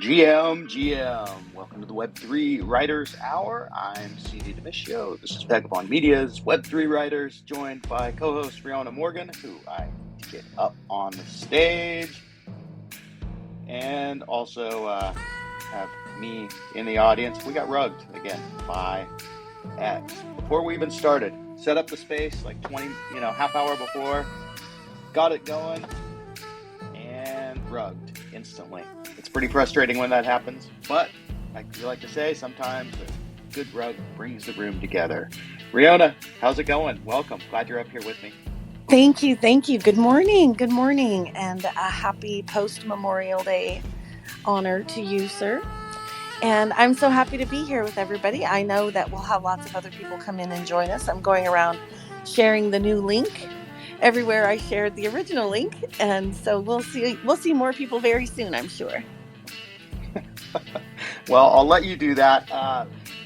GM, welcome to the Web3 Writers Hour. I'm CD Demisio. This is Vagobond Media's Web3 Writers, joined by co-host Rihanna Morgan, who I need to get up on the stage, and also have me in the audience. We got rugged again by X. Before we even started, set up the space like 20, half hour before, got it going, and rugged instantly. It's pretty frustrating when that happens, but like you like to say, sometimes a good rug brings the room together. Riona, how's it going? Welcome. Glad you're up here with me. Thank you. Thank you. Good morning. Good morning. And a happy post Memorial Day honor to you, sir. And I'm so happy to be here with everybody. I know that we'll have lots of other people come in and join us. I'm going around sharing the new link everywhere I shared the original link. And so we'll see more people very soon, I'm sure. Well, I'll let you do that.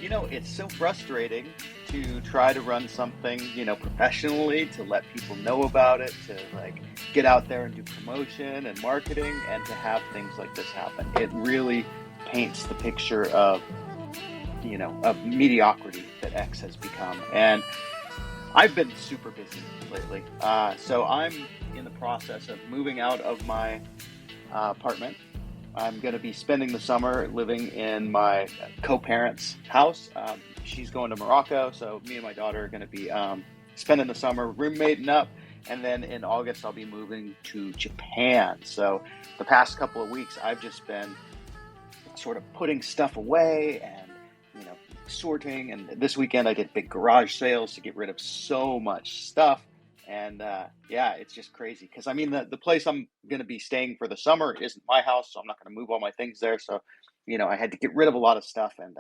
It's so frustrating to try to run something, professionally, to let people know about it, to like get out there and do promotion and marketing, and to have things like this happen. It really paints the picture of, of mediocrity that X has become. And I've been super busy lately. So I'm in the process of moving out of my apartment. I'm going to be spending the summer living in my co-parents' house. She's going to Morocco, so me and my daughter are going to be spending the summer roommating up. And then in August, I'll be moving to Japan. So the past couple of weeks, I've just been sort of putting stuff away and, sorting. And this weekend, I did big garage sales to get rid of so much stuff. And it's just crazy because the place I'm going to be staying for the summer isn't my house, so I'm not going to move all my things there. So, I had to get rid of a lot of stuff, and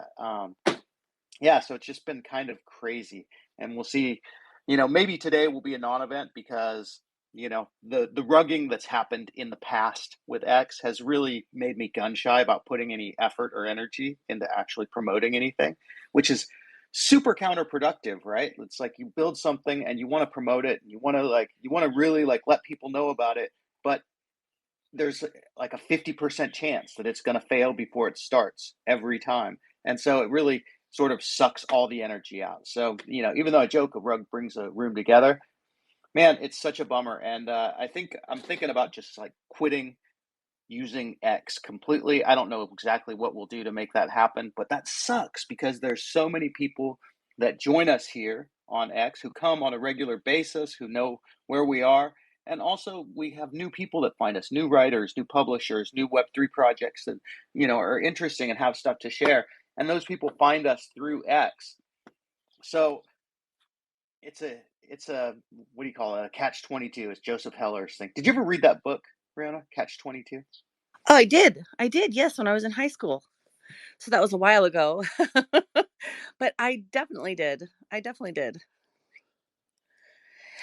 so it's just been kind of crazy. And we'll see. Maybe today will be a non-event because the rugging that's happened in the past with X has really made me gun shy about putting any effort or energy into actually promoting anything, which is super counterproductive, right? It's like you build something and you want to promote it, and you want to really like let people know about it, but there's like a 50% chance that it's going to fail before it starts every time. And so it really sort of sucks all the energy out. So, even though I joke a rug brings a room together, man, it's such a bummer. And I think I'm thinking about just like quitting using X completely. I don't know exactly what we'll do to make that happen, but that sucks because there's so many people that join us here on X who come on a regular basis, who know where we are. And also we have new people that find us, new writers, new publishers, new Web3 projects that, are interesting and have stuff to share. And those people find us through X. So it's a what do you call it? A catch 22 is Joseph Heller's thing. Did you ever read that book, Brianna? Catch 22? Oh, I did. I did. Yes, when I was in high school. So that was a while ago. But I definitely did. I definitely did.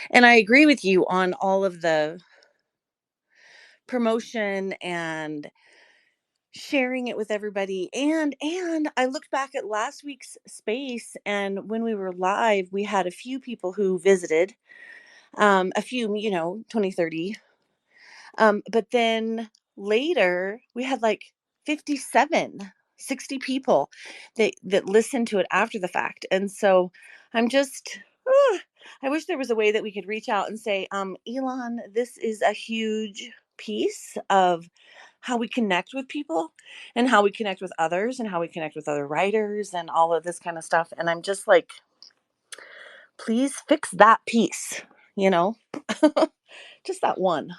And I agree with you on all of the promotion and sharing it with everybody. And I looked back at last week's space, and when we were live, we had a few people who visited, a few, 20, 30. But then later we had like 57, 60 people that listened to it after the fact. And so I'm just I wish there was a way that we could reach out and say, Elon, this is a huge piece of how we connect with people and how we connect with others and how we connect with other writers and all of this kind of stuff. And I'm just like, please fix that piece, you know, just that one.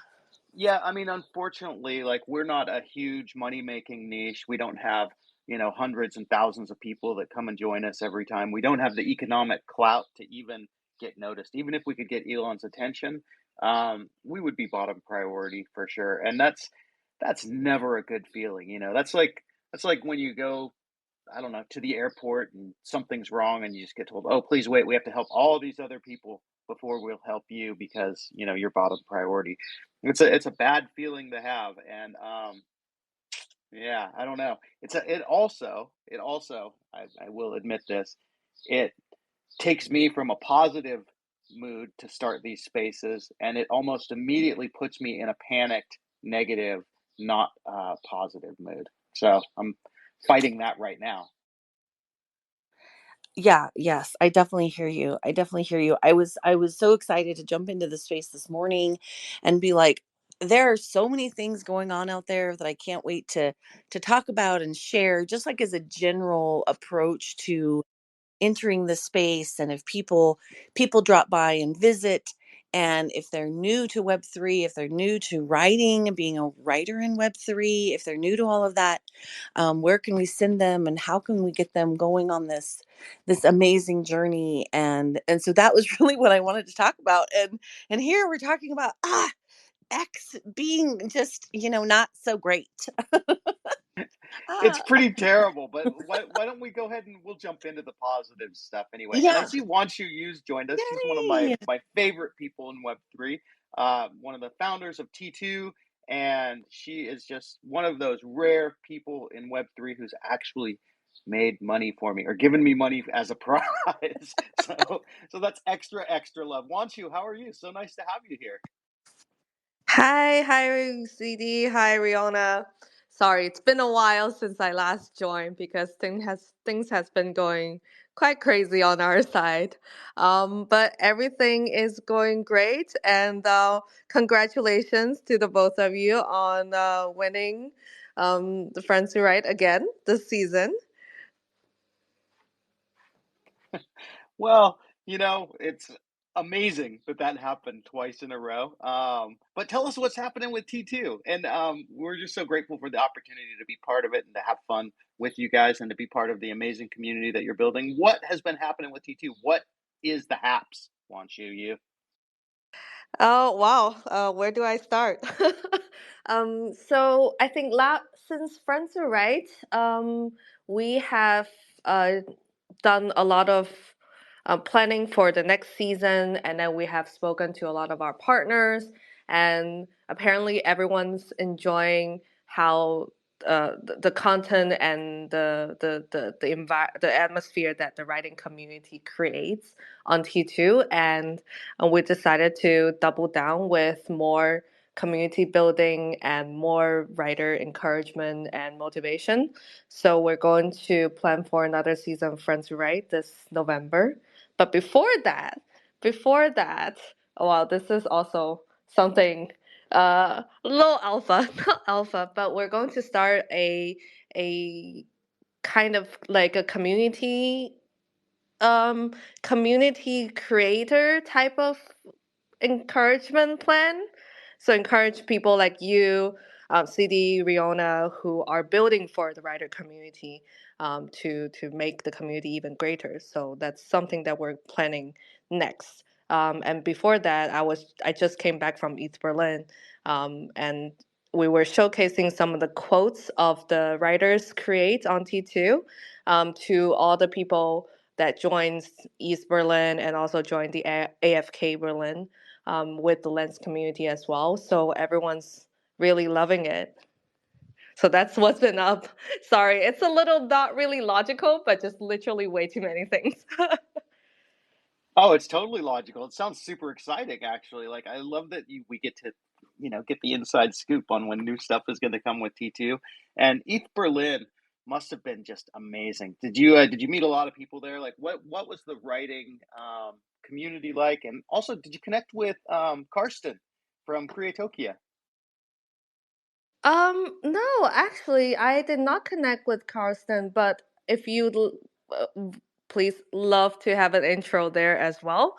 Yeah, unfortunately, like we're not a huge money-making niche. We don't have, hundreds and thousands of people that come and join us every time. We don't have the economic clout to even get noticed. Even if we could get Elon's attention, we would be bottom priority for sure. And that's never a good feeling, That's like when you go, I don't know, to the airport and something's wrong and you just get told, "Oh, please wait, we have to help all these other people before we'll help you because, you're bottom priority." It's a bad feeling to have. And yeah, I don't know. It also I will admit this, it takes me from a positive mood to start these spaces, and it almost immediately puts me in a panicked negative not positive mood. So I'm fighting that right now. Yeah, yes, I definitely hear you. I definitely hear you. I was so excited to jump into the space this morning and be like, there are so many things going on out there that I can't wait to talk about and share, just like as a general approach to entering the space. And if people drop by and visit, and if they're new to web3, if they're new to writing and being a writer in web3, if they're new to all of that, where can we send them and how can we get them going on this amazing journey? And so that was really what I wanted to talk about. And here we're talking about X being just, not so great. It's ah pretty terrible, but why don't we go ahead and we'll jump into the positive stuff anyway. And I yeah. see Wanshu Yu's joined us. She's one of Yay. my favorite people in Web3, one of the founders of T2, and she is just one of those rare people in Web3 who's actually made money for me or given me money as a prize. So that's extra love. Wanshu, how are you? So nice to have you here. Hi, CD. Hi, Riona. Sorry, it's been a while since I last joined because things has been going quite crazy on our side. But everything is going great, and congratulations to the both of you on winning the Friends Who Write again this season. Well, it's amazing that that happened twice in a row. But tell us what's happening with T2. And we're just so grateful for the opportunity to be part of it and to have fun with you guys and to be part of the amazing community that you're building. What has been happening with T2? What is the haps? Want you? Oh wow, where do I start? So I think since Friends Are Right, we have uh, done a lot of planning for the next season, and then we have spoken to a lot of our partners, and apparently everyone's enjoying how the content and the atmosphere that the writing community creates on T2, and we decided to double down with more community building and more writer encouragement and motivation. So we're going to plan for another season of Friends Who Write this November. But before that, oh, wow, this is also something low alpha, not alpha, but we're going to start a kind of like a um community creator type of encouragement plan. So encourage people like you, CD, Riona, who are building for the writer community, to make the community even greater. So that's something that we're planning next. And before that, I just came back from East Berlin, and we were showcasing some of the quotes of the writers create on T2, to all the people that joins East Berlin and also joined the AFK Berlin, with the Lens community as well. So everyone's really loving it. So that's what's been up. Sorry, it's a little not really logical, but just literally way too many things. Oh, it's totally logical. It sounds super exciting, actually. Like I love that we get to, get the inside scoop on when new stuff is going to come with T2. And East Berlin must have been just amazing. Did you meet a lot of people there? Like what was the writing community like? And also, did you connect with Karsten from Creatokia? No, actually, I did not connect with Karsten, but if you'd please love to have an intro there as well.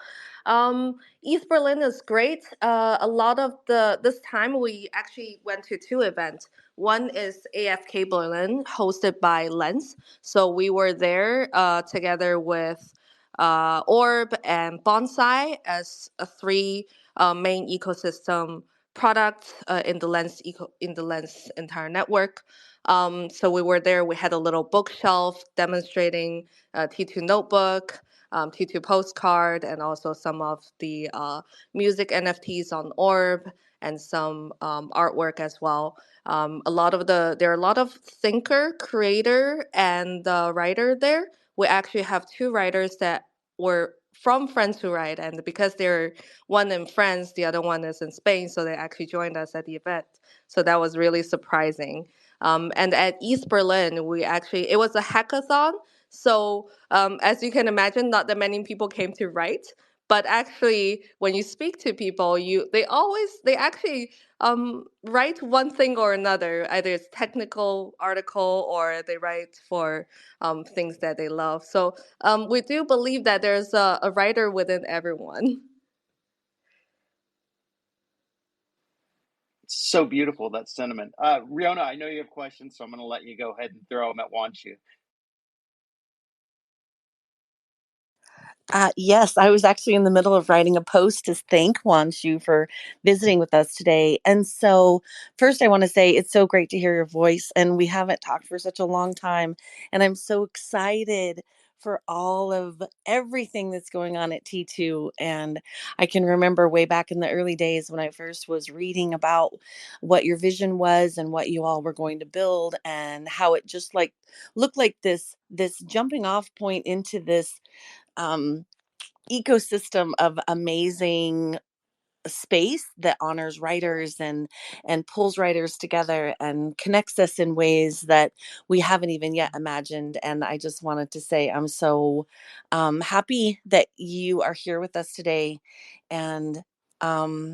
East Berlin is great. A lot of this time we actually went to two events. One is AFK Berlin, hosted by Lens. So we were there together with Orb and Bonsai as three main ecosystem product in the Lens entire network. So we were there. We had a little bookshelf demonstrating T2 notebook, T2 postcard, and also some of the music NFTs on Orb and some artwork as well. There are a lot of thinker, creator, and writer there. We actually have two writers that were from Friends Who Write, and because they're one in France, the other one is in Spain, so they actually joined us at the event. So that was really surprising. And at East Berlin, it was a hackathon. So as you can imagine, not that many people came to write, but actually, when you speak to people, they actually write one thing or another. Either it's technical article or they write for things that they love. So we do believe that there's a writer within everyone. It's so beautiful, that sentiment. Riona, I know you have questions, so I'm going to let you go ahead and throw them at Wanshu. Yes, I was actually in the middle of writing a post to thank Wanshu for visiting with us today. And so, first, I want to say it's so great to hear your voice, and we haven't talked for such a long time. And I'm so excited for all of everything that's going on at T2. And I can remember way back in the early days when I first was reading about what your vision was and what you all were going to build, and how it just like looked like this jumping off point into this um, ecosystem of amazing space that honors writers and pulls writers together and connects us in ways that we haven't even yet imagined. And I just wanted to say I'm so happy that you are here with us today. And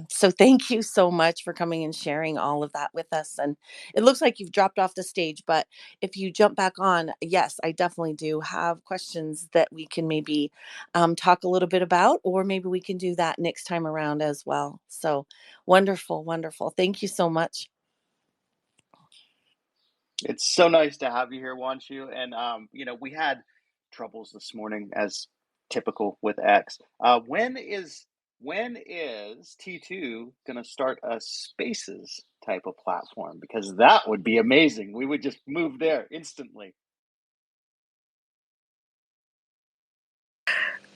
so thank you so much for coming and sharing all of that with us. And it looks like you've dropped off the stage, but if you jump back on, yes, I definitely do have questions that we can maybe talk a little bit about, or maybe we can do that next time around as well. So wonderful, wonderful. Thank you so much. It's so nice to have you here, Wanshu. And we had troubles this morning as typical with X. When is T2 going to start a Spaces type of platform? Because that would be amazing. We would just move there instantly.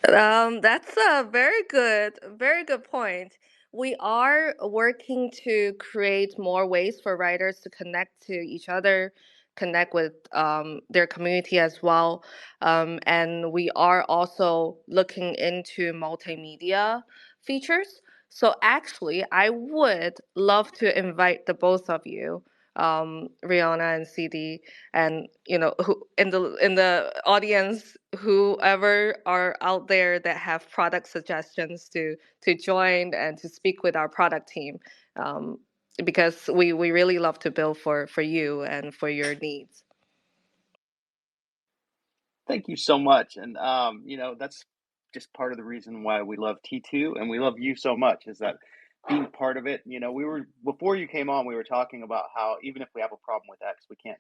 That's a very good point. We are working to create more ways for writers to connect to each other, connect with their community as well. And we are also looking into multimedia features. So actually, I would love to invite the both of you, Rihanna and CD, and who in the audience, whoever are out there that have product suggestions to join and to speak with our product team, um, because we really love to build for you and for your needs. Thank you so much. And that's just part of the reason why we love T2 and we love you so much is that being part of it, we were before you came on, we were talking about how even if we have a problem with X, we can't,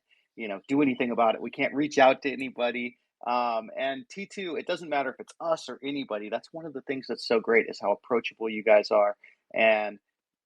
do anything about it. We can't reach out to anybody. And T2, it doesn't matter if it's us or anybody. That's one of the things that's so great is how approachable you guys are and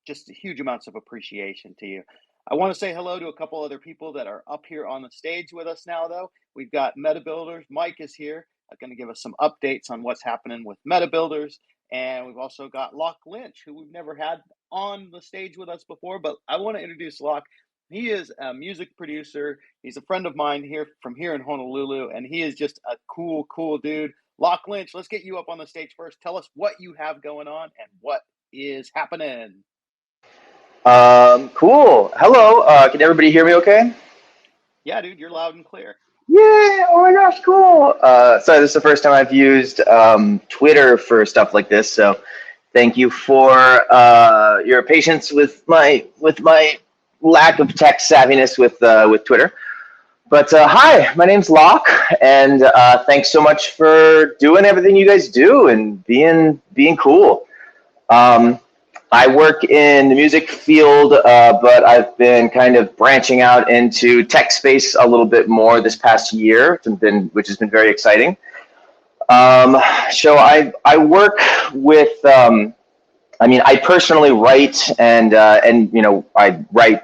just huge amounts of appreciation to you. I want to say hello to a couple other people that are up here on the stage with us now, though. We've got Meta Builders. Mike is here, going to give us some updates on what's happening with Meta Builders. And we've also got Locke Lynch, who we've never had on the stage with us before, but I want to introduce Locke. He is a music producer. He's a friend of mine here in Honolulu, and he is just a cool dude. Locke Lynch, let's get you up on the stage first. Tell us what you have going on and what is happening. Cool. Hello. Can everybody hear me okay? Yeah, dude, you're loud and clear. Yeah. Oh my gosh, cool. So this is the first time I've used Twitter for stuff like this. So thank you for your patience with my lack of tech savviness with Twitter. But hi, my name's Locke, and thanks so much for doing everything you guys do and being cool. I work in the music field, but I've been kind of branching out into tech space a little bit more this past year, which has been very exciting. So I work with, I personally write and I write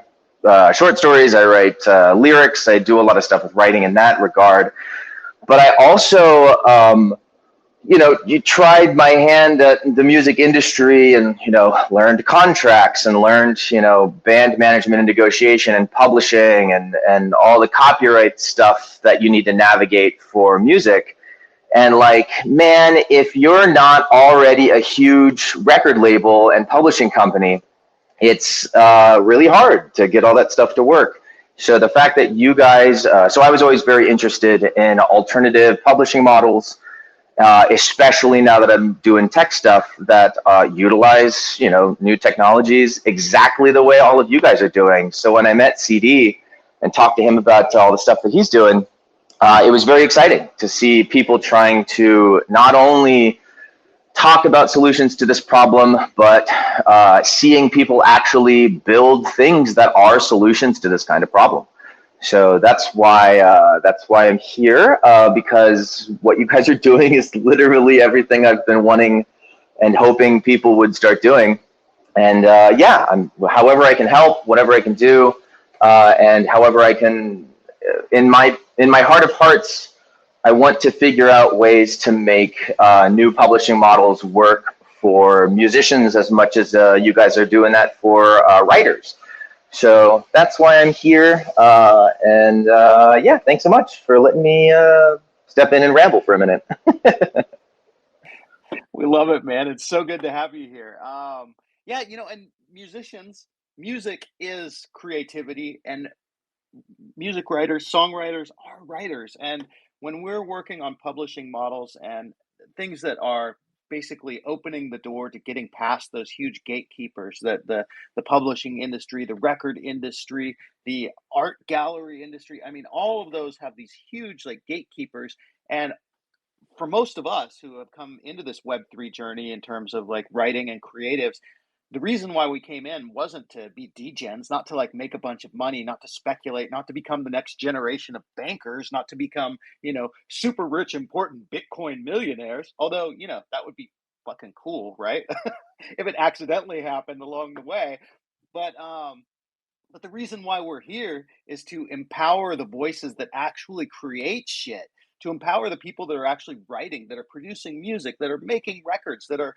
short stories, I write lyrics, I do a lot of stuff with writing in that regard. But I also, you tried my hand at the music industry and, learned contracts and learned, band management and negotiation and publishing and all the copyright stuff that you need to navigate for music. And like, man, if you're not already a huge record label and publishing company, it's really hard to get all that stuff to work. So the fact that you guys, so I was always very interested in alternative publishing models, especially now that I'm doing tech stuff that utilize, new technologies exactly the way all of you guys are doing. So when I met CD and talked to him about all the stuff that he's doing, it was very exciting to see people trying to not only talk about solutions to this problem, but seeing people actually build things that are solutions to this kind of problem. So that's why I'm here, because what you guys are doing is literally everything I've been wanting and hoping people would start doing. And yeah, however I can help, whatever I can do, and however I can, in my heart of hearts, I want to figure out ways to make new publishing models work for musicians as much as you guys are doing that for writers. So that's why I'm here. And yeah, thanks so much for letting me step in and ramble for a minute. We love it, man. It's so good to have you here. Yeah, and music is creativity, and music writers, songwriters are writers. And when we're working on publishing models and things that are basically opening the door to getting past those huge gatekeepers that the publishing industry, the record industry, the art gallery industry, I mean, all of those have these huge like gatekeepers. And for most of us who have come into this Web3 journey in terms of like writing and creatives, the reason why we came in wasn't to be degens, not to like make a bunch of money, not to speculate, not to become the next generation of bankers, not to become, super rich, important Bitcoin millionaires. Although, that would be fucking cool, right? If it accidentally happened along the way. But but the reason why we're here is to empower the voices that actually create shit, to empower the people that are actually writing, that are producing music, that are making records, that are,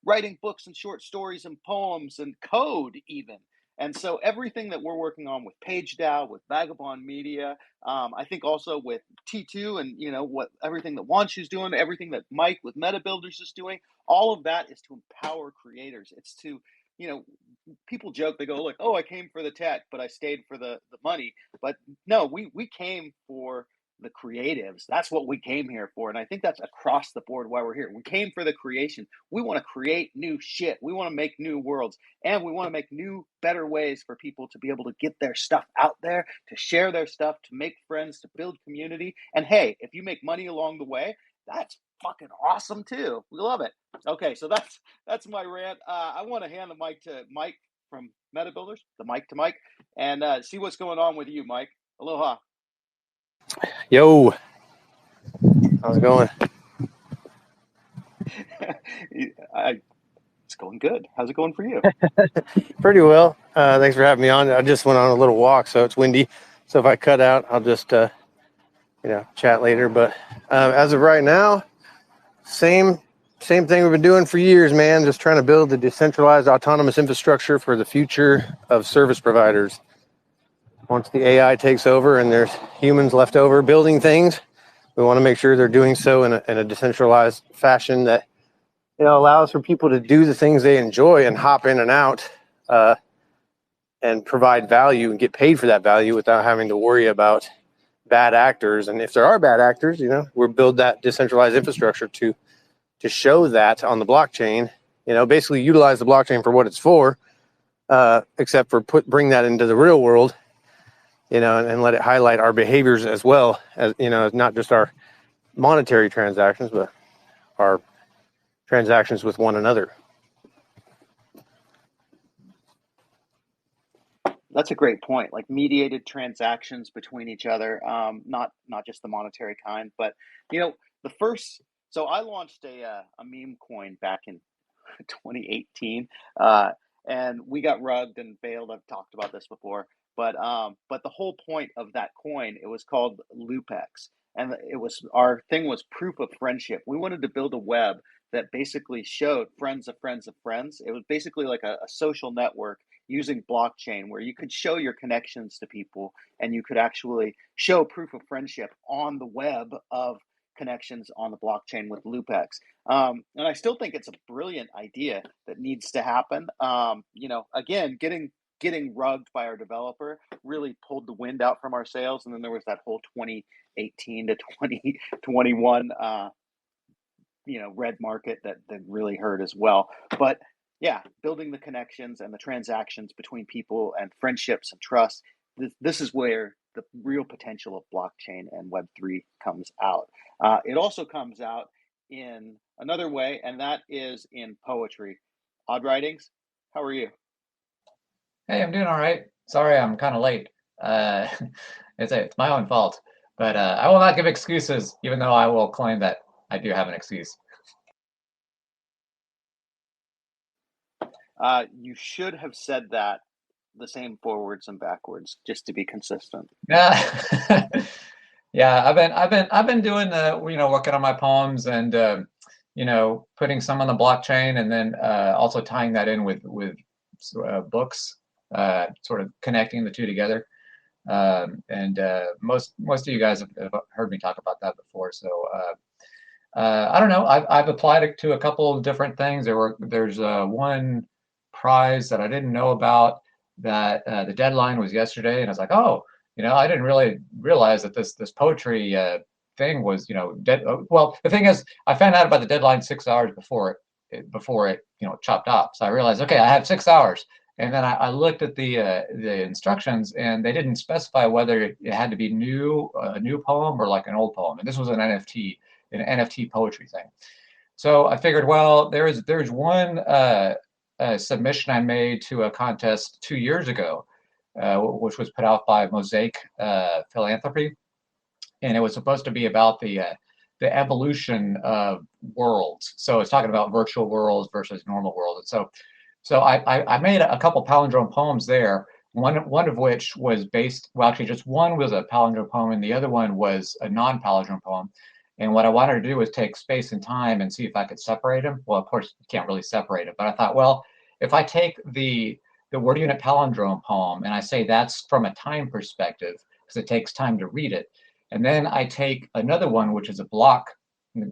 writing books and short stories and poems and code even. And so everything that we're working on with PageDAO, with Vagobond Media, I think also with T2 and, what everything that Wanshu's doing, everything that Mike with Meta Builders is doing, all of that is to empower creators. It's to, you know, people joke, they go like, oh, I came for the tech but I stayed for the money. But no, we came for the creatives. That's what we came here for. And I think that's across the board why we're here. We came for the creation. We want to create new shit. We want to make new worlds, and we want to make new better ways for people to be able to get their stuff out there, to share their stuff, to make friends, to build community. And hey, if you make money along the way, that's fucking awesome too. We love it. Okay, so that's my rant. I want to hand the mic to Mike from Meta Builders, the mic to Mike, and see what's going on with you, Mike. Aloha. Yo, how's it going? It's going good. How's it going for you? Pretty well. Thanks for having me on. I just went on a little walk, so it's windy. So if I cut out, I'll just chat later. But as of right now, same thing we've been doing for years, man. Just trying to build the decentralized autonomous infrastructure for the future of service providers. Once the AI takes over and there's humans left over building things, we want to make sure they're doing so in a decentralized fashion that allows for people to do the things they enjoy and hop in and out and provide value and get paid for that value without having to worry about bad actors. And if there are bad actors, we'll build that decentralized infrastructure to show that on the blockchain, basically utilize the blockchain for what it's for, except for bring that into the real world, and let it highlight our behaviors as well as, not just our monetary transactions, but our transactions with one another. That's a great point. Like mediated transactions between each other, not just the monetary kind, but the first. So I launched a meme coin back in 2018, and we got rugged and failed. I've talked about this before, but the whole point of that coin, it was called Lupex, and our thing was proof of friendship. We wanted to build a web that basically showed friends of friends of friends. It was basically like a social network using blockchain where you could show your connections to people and you could actually show proof of friendship on the web of connections on the blockchain with LoopX. And I still think it's a brilliant idea that needs to happen. Again, getting rugged by our developer really pulled the wind out from our sails. And then there was that whole 2018 to 2021, red market that really hurt as well. But yeah, building the connections and the transactions between people and friendships and trust. This is where the real potential of blockchain and Web3 comes out. It also comes out in another way, and that is in poetry. Odd Writings, how are you? Hey, I'm doing all right. Sorry, I'm kind of late. Uh, it's my own fault, but I will not give excuses, even though I will claim that I do have an excuse. You should have said that the same forwards and backwards, just to be consistent. Yeah, yeah. I've been doing the working on my poems and putting some on the blockchain, and then also tying that in with books, sort of connecting the two together. And most of you guys have heard me talk about that before, so. I don't know. I've applied it to a couple of different things. There's one prize that I didn't know about that the deadline was yesterday, and I was like, oh, I didn't really realize that this poetry thing was dead. Well, the thing is, I found out about the deadline 6 hours before it chopped off. So I realized, okay, I have 6 hours, and then I looked at the instructions, and they didn't specify whether it had to be a new poem or like an old poem, and this was an NFT poetry thing. So I figured, well, there's one submission I made to a contest 2 years ago, which was put out by Mosaic Philanthropy, and it was supposed to be about the evolution of worlds. So it's talking about virtual worlds versus normal worlds. And so I made a couple palindrome poems there. One of which was based, well, actually just one was a palindrome poem, and the other one was a non-palindrome poem. And what I wanted to do was take space and time and see if I could separate them. Well, of course, you can't really separate it, but I thought, well, if I take the word unit palindrome poem and I say that's from a time perspective, because it takes time to read it, and then I take another one, which is a block,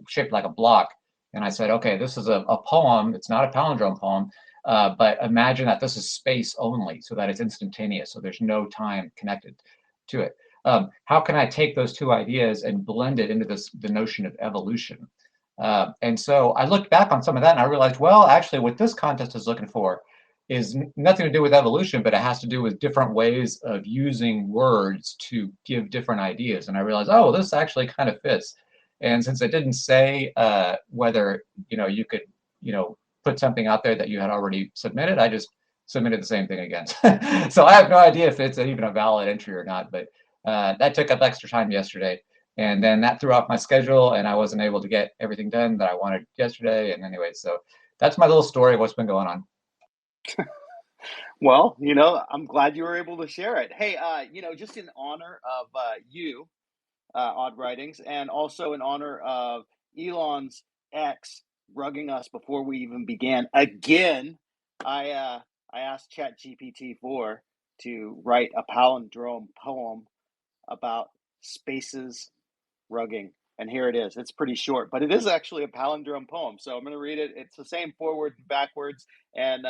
shaped like a block, and I said, okay, this is a poem. It's not a palindrome poem, but imagine that this is space only, so that it's instantaneous, so there's no time connected to it. How can I take those two ideas and blend it into the notion of evolution? And so I looked back on some of that and I realized, well, actually what this contest is looking for is nothing to do with evolution, but it has to do with different ways of using words to give different ideas. And I realized, oh, this actually kind of fits. And since it didn't say whether you could put something out there that you had already submitted, I just submitted the same thing again. So I have no idea if it's even a valid entry or not, but that took up extra time yesterday, and then that threw off my schedule, and I wasn't able to get everything done that I wanted yesterday. And anyway, so that's my little story of what's been going on. Well, I'm glad you were able to share it. Hey, just in honor of you, Odd Writings, and also in honor of Elon's ex rugging us before we even began again, I asked ChatGPT-4 to write a palindrome poem about spaces rugging. And here it is. It's pretty short, but it is actually a palindrome poem. So I'm going to read it. It's the same forward and backwards. And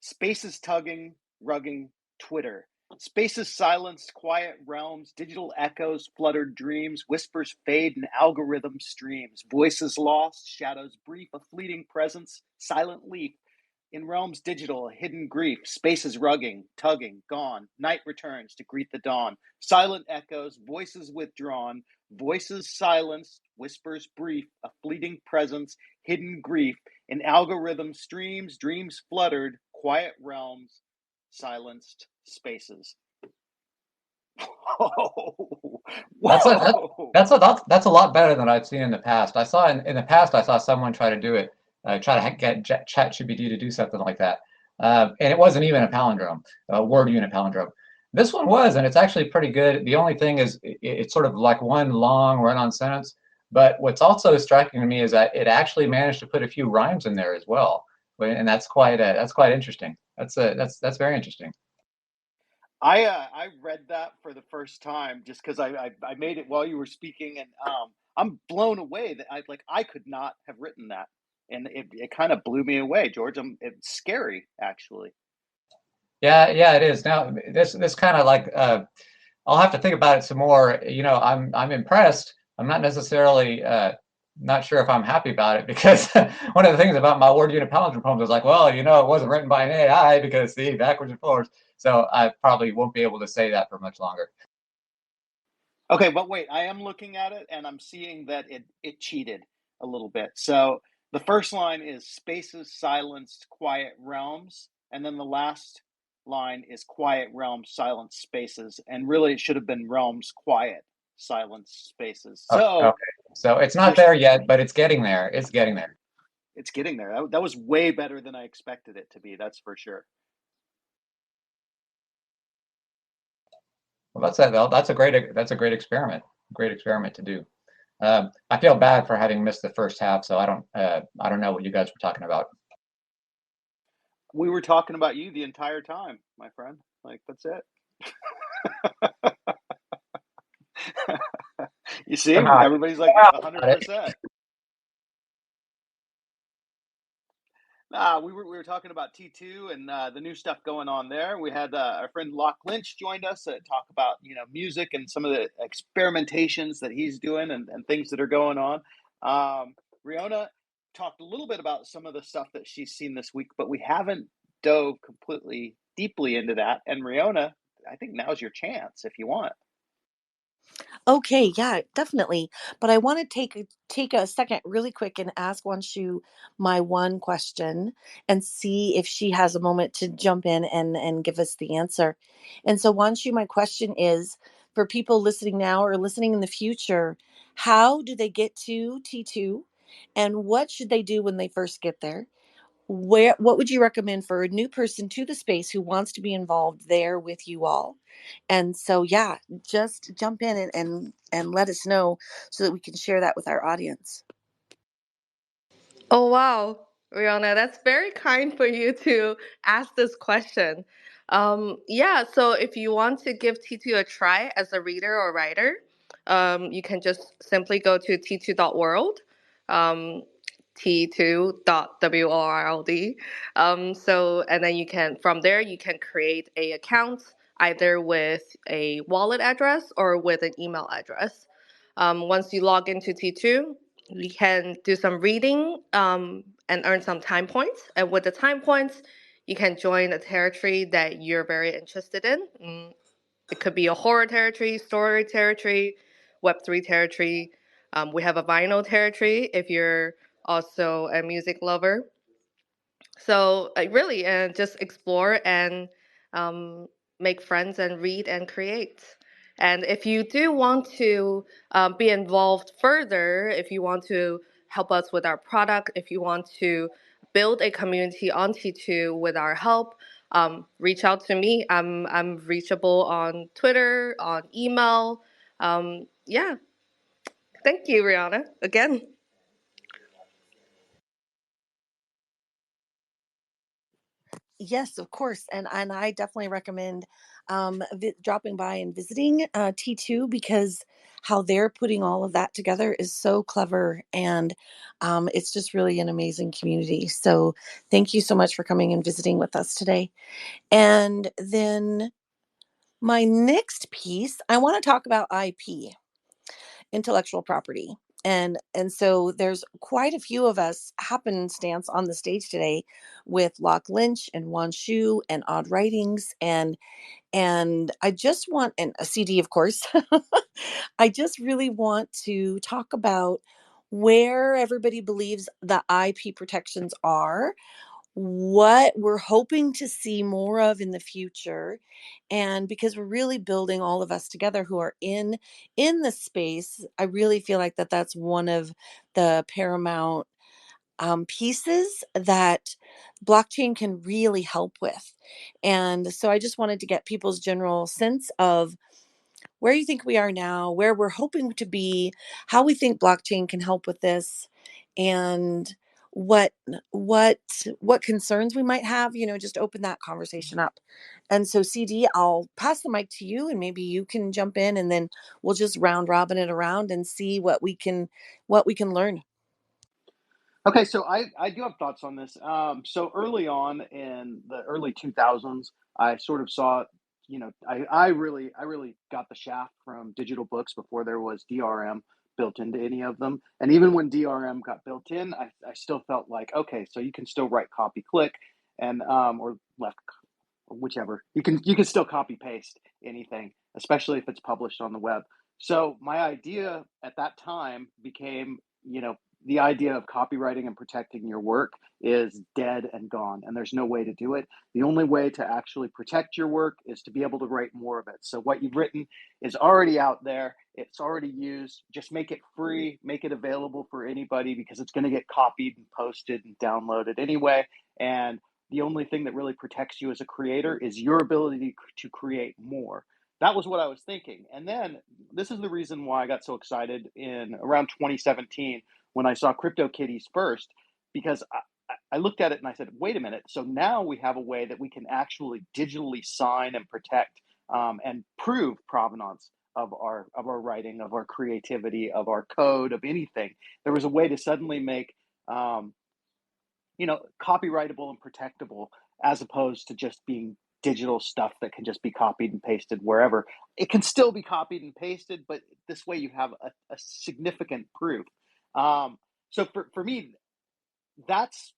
spaces tugging, rugging, Twitter. Spaces silenced, quiet realms, digital echoes, fluttered dreams, whispers fade in algorithm streams, voices lost, shadows brief, a fleeting presence, silent leap. In realms digital, hidden grief, spaces rugging, tugging, gone. Night returns to greet the dawn. Silent echoes, voices withdrawn, voices silenced, whispers brief, a fleeting presence, hidden grief. In algorithm streams, dreams fluttered, quiet realms, silenced spaces. Whoa. That's a lot better than I've seen in the past. I saw in the past, I saw someone try to do it. Try to get ChatGPT to do something like that. And it wasn't even a palindrome, a word unit palindrome. This one was, and it's actually pretty good. The only thing is it's sort of like one long run-on sentence. But what's also striking to me is that it actually managed to put a few rhymes in there as well. And that's quite interesting. That's very interesting. I read that for the first time just because I made it while you were speaking, and I'm blown away that I could not have written that, and it kind of blew me away, George. It's scary actually. Yeah, it is. Now this kind of like I'll have to think about it some more. I'm impressed. I'm not necessarily not sure if I'm happy about it because one of the things about my word unit palindrome poems is like, well, it wasn't written by an AI because see backwards and forwards. So I probably won't be able to say that for much longer. Okay, but wait, I am looking at it and I'm seeing that it cheated a little bit. So the first line is spaces silenced quiet realms, and then the last line is quiet realms silenced spaces, and really it should have been realms quiet silenced spaces. Okay. So it's not there yet, but it's getting there. It's getting there. It's getting there. That was way better than I expected it to be. That's for sure. Well, that's a great experiment. Great experiment to do. I feel bad for having missed the first half, so I don't know what you guys were talking about. We were talking about you the entire time, my friend. Like, that's it. You see, everybody's like 100%. We were talking about T2 and the new stuff going on there. We had our friend Locke Lynch joined us to talk about music and some of the experimentations that he's doing and things that are going on. Riona talked a little bit about some of the stuff that she's seen this week, but we haven't dove completely deeply into that. And Riona, I think now's your chance if you want. Okay, yeah, definitely. But I want to take a second really quick and ask Wanshu my one question and see if she has a moment to jump in and give us the answer. And so Wanshu, my question is for people listening now or listening in the future, how do they get to T2 and what should they do when they first get there? What would you recommend for a new person to the space who wants to be involved there with you all? And so yeah, just jump in and let us know so that we can share that with our audience. Oh, wow, Rihanna, that's very kind for you to ask this question. Yeah, so if you want to give T2 a try as a reader or writer, you can just simply go to t2.world, um, t2.world. And then from there, you can create a account either with a wallet address or with an email address. Once you log into T2, we can do some reading and earn some time points. And with the time points, you can join a territory that you're very interested in. It could be a horror territory, story territory, Web3 territory. We have a vinyl territory if you're also a music lover. So really, just explore and um, make friends and read and create. And if you do want to be involved further, if you want to help us with our product, if you want to build a community on T2 with our help, reach out to me. I'm reachable on Twitter, on email. Yeah. Thank you, Rihanna, again. Yes, of course, and I definitely recommend dropping by and visiting T2 because how they're putting all of that together is so clever, and it's just really an amazing community. So thank you so much for coming and visiting with us today. And then my next piece, I want to talk about IP, intellectual property. And so there's quite a few of us happenstance on the stage today with Locke Lynch and Wan Shu and Odd Writings and I just want and a CD of course. I just really want to talk about where everybody believes the IP protections are, what we're hoping to see more of in the future, and because we're really building all of us together who are in the space, I really feel like that's one of the paramount pieces that blockchain can really help with. And so I just wanted to get people's general sense of where you think we are now, where we're hoping to be, how we think blockchain can help with this, and what what what concerns we might have, just open that conversation up. And so, CD, I'll pass the mic to you, and maybe you can jump in, and then we'll just round robin it around and see what we can learn. Okay, so I do have thoughts on this. So early on in the early 2000s, I sort of saw, I really got the shaft from digital books before there was DRM built into any of them. And even when DRM got built in, I still felt like, okay, so you can still write copy click and or left, whichever. You can still copy paste anything, especially if it's published on the web. So my idea at that time became, the idea of copywriting and protecting your work is dead and gone, and there's no way to do it. The only way to actually protect your work is to be able to write more of it. So what you've written is already out there, it's already used. Just make it free, make it available for anybody, because it's going to get copied and posted and downloaded anyway. And the only thing that really protects you as a creator is your ability to create more. That was what I was thinking. And then this is the reason why I got so excited in around 2017 when I saw CryptoKitties first, because I looked at it and I said, wait a minute. So now we have a way that we can actually digitally sign and protect and prove provenance of our writing, of our creativity, of our code, of anything. There was a way to suddenly make um, copyrightable and protectable, as opposed to just being digital stuff that can just be copied and pasted wherever. It can still be copied and pasted, but this way you have a significant proof. So for me, that's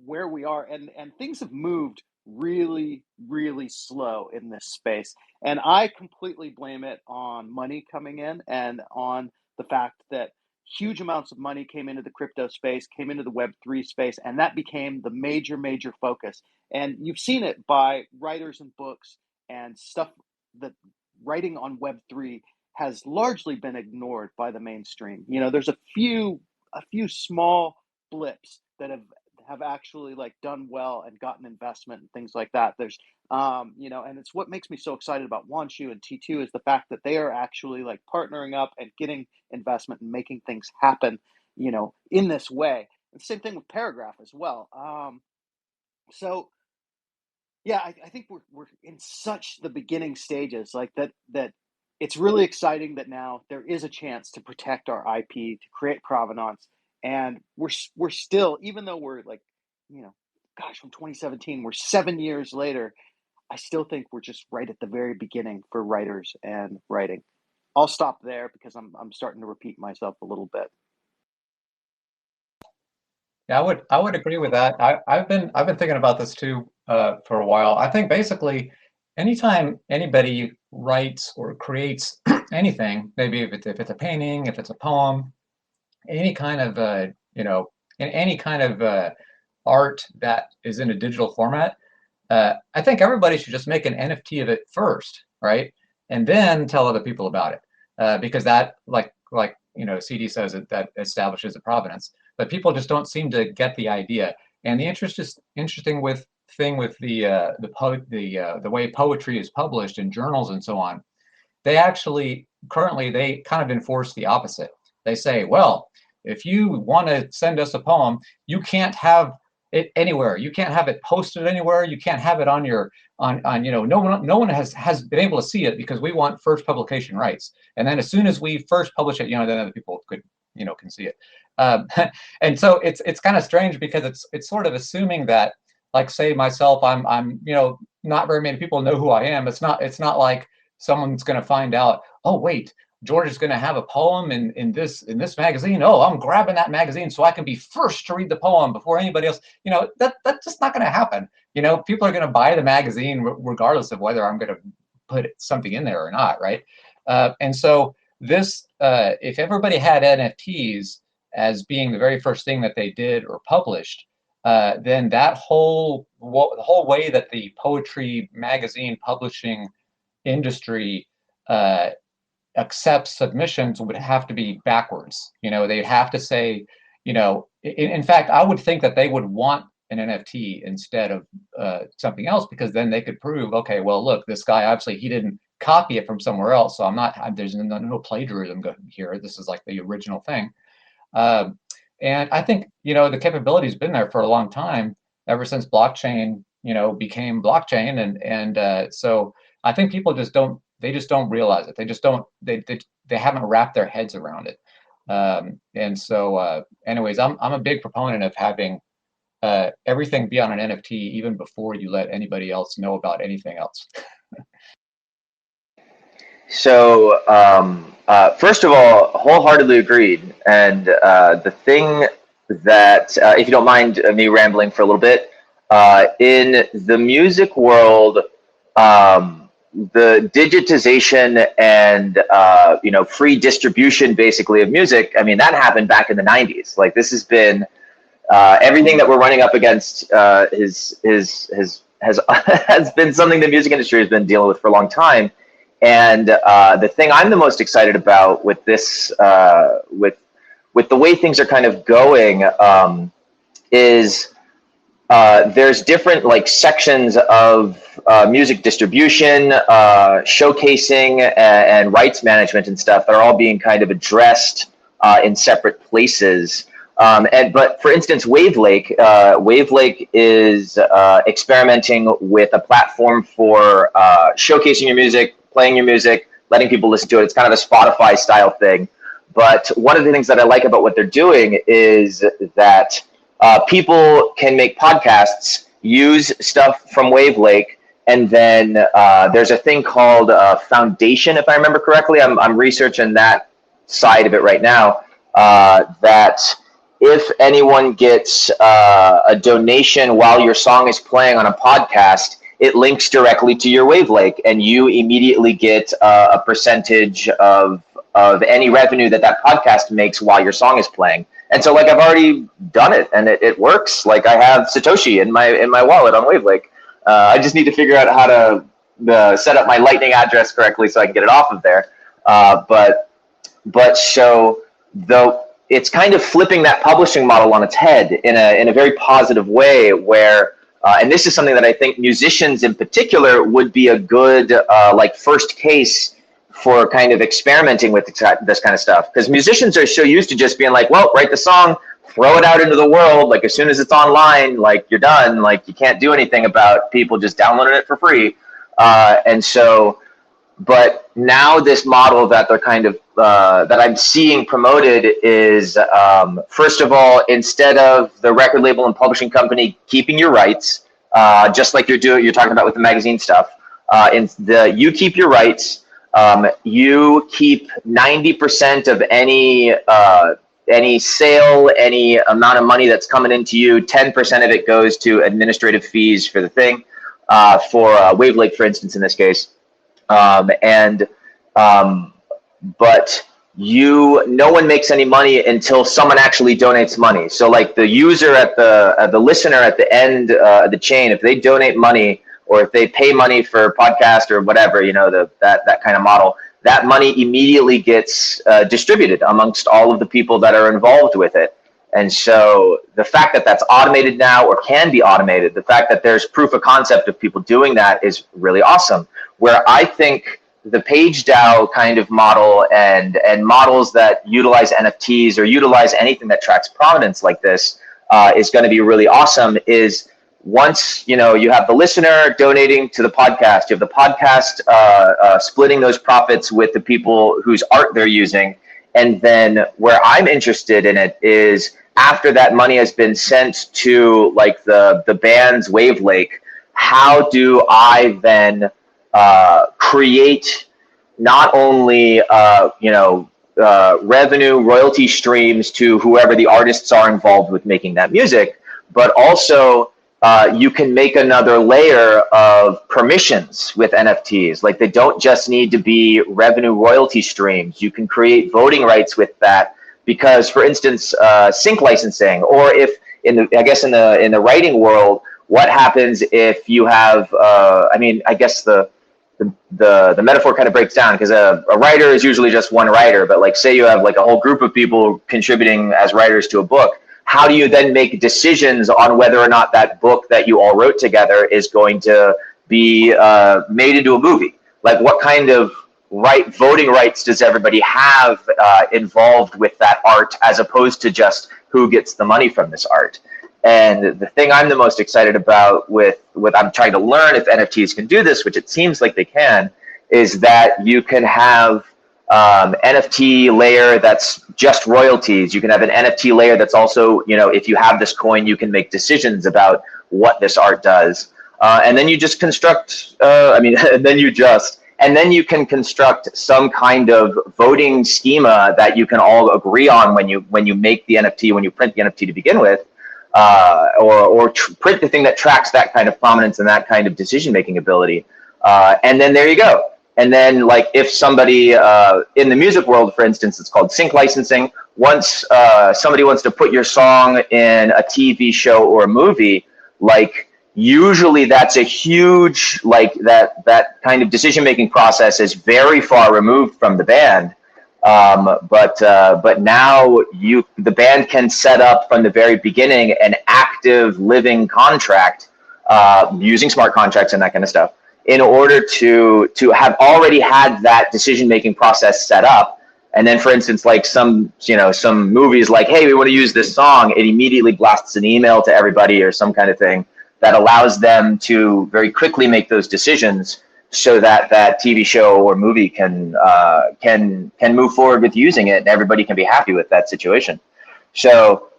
where we are, and things have moved really, really slow in this space, and I completely blame it on money coming in, and on the fact that huge amounts of money came into the crypto space, came into the Web3 space, and that became the major focus. And you've seen it by writers and books and stuff, that writing on Web3 has largely been ignored by the mainstream. There's a few small blips that have actually like done well and gotten investment and things like that. There's and it's what makes me so excited about Wanshu and T2 is the fact that they are actually like partnering up and getting investment and making things happen, in this way. And same thing with Paragraph as well. So yeah, I think we're in such the beginning stages, like that it's really exciting that now there is a chance to protect our IP, to create provenance, and we're still, even though we're like, you know, gosh, from 2017, we're 7 years later. I still think we're just right at the very beginning for writers and writing. I'll stop there because I'm starting to repeat myself a little bit. Yeah, I would agree with that. I've been thinking about this too for a while. I think basically, anytime anybody writes or creates anything, maybe if it's a painting, if it's a poem, any kind of any kind of art that is in a digital format, I think everybody should just make an NFT of it first, right? And then tell other people about it, because that, CD says, that establishes a provenance. But people just don't seem to get the idea. And the interesting thing with the way poetry is published in journals and so on, they actually currently they kind of enforce the opposite. They say, well, if you want to send us a poem, you can't have it anywhere. You can't have it posted anywhere. You can't have it on your on no one has been able to see it because we want first publication rights. And then as soon as we first publish it, then other people can see it. And so it's kind of strange because it's sort of assuming that, like, say myself, I'm not very many people know who I am. It's not like someone's going to find out, oh wait, George is going to have a poem in this magazine. Oh, I'm grabbing that magazine so I can be first to read the poem before anybody else. That's just not going to happen. People are going to buy the magazine regardless of whether I'm going to put something in there or not, right? And so this, if everybody had NFTs as being the very first thing that they did or published, then the whole way that the poetry magazine publishing industry accepts submissions would have to be backwards. They'd have to say, in fact, I would think that they would want an NFT instead of something else, because then they could prove, okay, well, look, this guy obviously he didn't copy it from somewhere else, so there's no plagiarism here. This is like the original thing. And I think, the capability's been there for a long time, ever since blockchain, became blockchain. And so I think people just don't realize it. They just don't, they haven't wrapped their heads around it. And so anyways, I'm a big proponent of having everything be on an NFT even before you let anybody else know about anything else. So, first of all, wholeheartedly agreed. And the thing that, if you don't mind me rambling for a little bit, in the music world, the digitization and free distribution basically of music, I mean, that happened back in the 90s. Like, this has been everything that we're running up against has been something the music industry has been dealing with for a long time. And the thing I'm the most excited about with this, with the way things are kind of going, is there's different like sections of music distribution, showcasing, and rights management and stuff that are all being kind of addressed in separate places. But for instance, Wavelake is experimenting with a platform for showcasing your music, playing your music, letting people listen to it. It's kind of a Spotify style thing. But one of the things that I like about what they're doing is that people can make podcasts, use stuff from Wavelake, and then there's a thing called Foundation, if I remember correctly. I'm researching that side of it right now, that if anyone gets a donation while your song is playing on a podcast, it links directly to your Wavelake, and you immediately get a percentage of any revenue that podcast makes while your song is playing. And so, like, I've already done it, and it works. Like, I have Satoshi in my wallet on Wavelake. I just need to figure out how to set up my Lightning address correctly so I can get it off of there. But so though, it's kind of flipping that publishing model on its head in a very positive way, where and this is something that I think musicians in particular would be a good like first case for kind of experimenting with this kind of stuff, because musicians are so used to just being like, well, write the song, throw it out into the world, like as soon as it's online, like you're done, like you can't do anything about people just downloading it for free. And so, but now this model that they're kind of that I'm seeing promoted is, first of all, instead of the record label and publishing company keeping your rights, just like you're talking about with the magazine stuff, you keep your rights. You keep 90% of any sale, any amount of money that's coming into you. 10% of it goes to administrative fees for the thing, for Wavelake, for instance, in this case. But no one makes any money until someone actually donates money. So like the user the listener at the end of the chain, if they donate money, or if they pay money for a podcast or whatever, that kind of model, that money immediately gets distributed amongst all of the people that are involved with it. And so the fact that that's automated now, or can be automated, the fact that there's proof of concept of people doing that is really awesome. Where I think the PageDAO kind of model and models that utilize NFTs or utilize anything that tracks provenance like this is going to be really awesome is once you have the listener donating to the podcast, you have the podcast splitting those profits with the people whose art they're using. And then where I'm interested in it is after that money has been sent to like the band's Wavelake, how do I then create not only revenue royalty streams to whoever the artists are involved with making that music, but also you can make another layer of permissions with NFTs. Like they don't just need to be revenue royalty streams. You can create voting rights with that because, for instance, sync licensing, or if in the writing world, what happens if you have? I guess the metaphor kind of breaks down because a writer is usually just one writer, but like say you have like a whole group of people contributing as writers to a book. How do you then make decisions on whether or not that book that you all wrote together is going to be made into a movie? Like what kind of voting rights does everybody have involved with that art, as opposed to just who gets the money from this art. And the thing I'm the most excited about with I'm trying to learn if NFTs can do this, which it seems like they can, is that you can have NFT layer that's just royalties. You can have an NFT layer that's also, if you have this coin, you can make decisions about what this art does. And then you just construct, and then you can construct some kind of voting schema that you can all agree on when you make the NFT, when you print the NFT to begin with, or print the thing that tracks that kind of prominence and that kind of decision-making ability. And then there you go. And then, like, if somebody in the music world, for instance, it's called sync licensing. Once somebody wants to put your song in a TV show or a movie, like, usually that's a huge, like, that kind of decision-making process is very far removed from the band. But now the band can set up from the very beginning an active living contract using smart contracts and that kind of stuff, in order to have already had that decision-making process set up. And then, for instance, like some movies, like, hey, we want to use this song, it immediately blasts an email to everybody or some kind of thing that allows them to very quickly make those decisions, so that that TV show or movie can move forward with using it, and everybody can be happy with that situation. So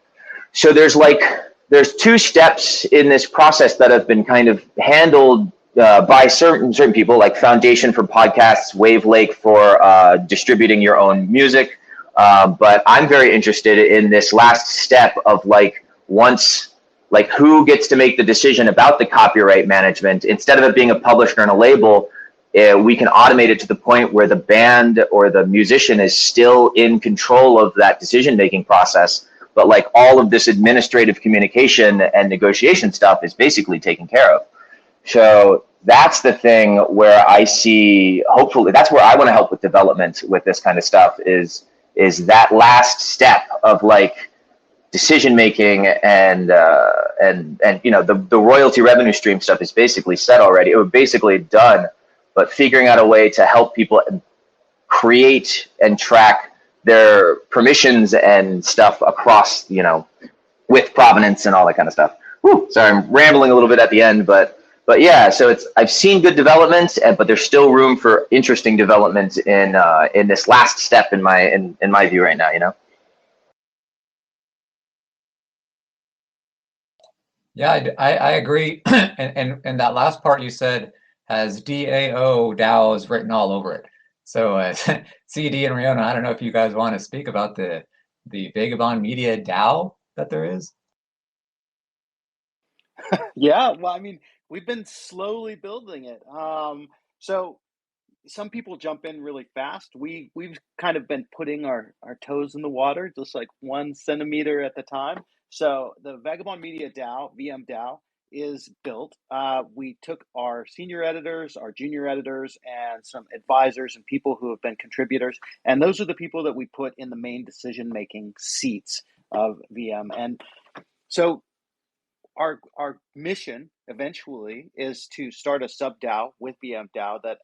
there's two steps in this process that have been kind of handled by certain people, like Foundation for podcasts, Wavelake for distributing your own music. But I'm very interested in this last step of, like, who gets to make the decision about the copyright management. Instead of it being a publisher and a label, we can automate it to the point where the band or the musician is still in control of that decision-making process, but, like, all of this administrative communication and negotiation stuff is basically taken care of. So that's the thing where I see, hopefully, that's where I want to help with development with this kind of stuff, is that last step of, like, decision making, and the royalty revenue stream stuff is basically set already. It was basically done, but figuring out a way to help people create and track their permissions and stuff across, with provenance and all that kind of stuff. Whew, sorry, I'm rambling a little bit at the end, but yeah. So I've seen good development, but there's still room for interesting development in this last step in my view right now. Yeah, I agree. And that last part you said has DAO DAOs written all over it. So CD and Riona, I don't know if you guys want to speak about the Vagobond Media DAO that there is. Yeah, well, I mean, we've been slowly building it. So some people jump in really fast. We've kind of been putting our toes in the water, just like 1 centimeter at the time. So the Vagabond Media DAO, VM DAO, is built. We took our senior editors, our junior editors, and some advisors and people who have been contributors, and those are the people that we put in the main decision-making seats of VM. And so our mission eventually is to start a sub DAO with VM DAO that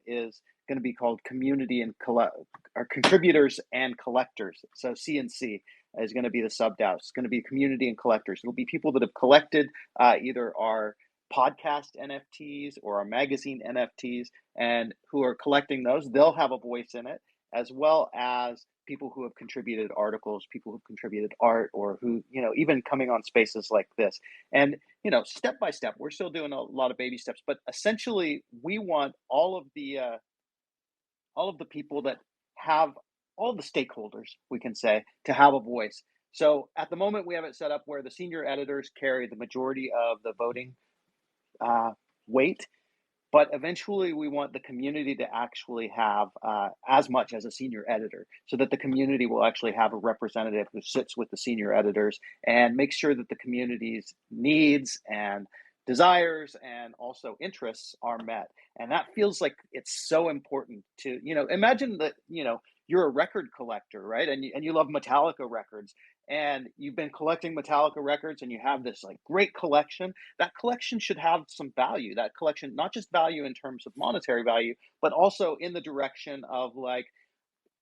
is going to be called Community and or Contributors and Collectors. So CNC is going to be the sub DAO. It's going to be community and collectors. It'll be people that have collected either our podcast NFTs or our magazine NFTs, and who are collecting those. They'll have a voice in it, as well as people who have contributed articles, people who've contributed art, or who, even coming on spaces like this. And, step by step, we're still doing a lot of baby steps, but essentially we want all of the people that have, all the stakeholders, we can say, to have a voice. So at the moment we have it set up where the senior editors carry the majority of the voting weight. But eventually we want the community to actually have as much as a senior editor, so that the community will actually have a representative who sits with the senior editors and makes sure that the community's needs and desires and also interests are met. And that feels like it's so important to, imagine that, you're a record collector, right? And you love Metallica records, and you've been collecting Metallica records, and you have this, like, great collection. That collection should have some value. That collection, not just value in terms of monetary value, but also in the direction of, like,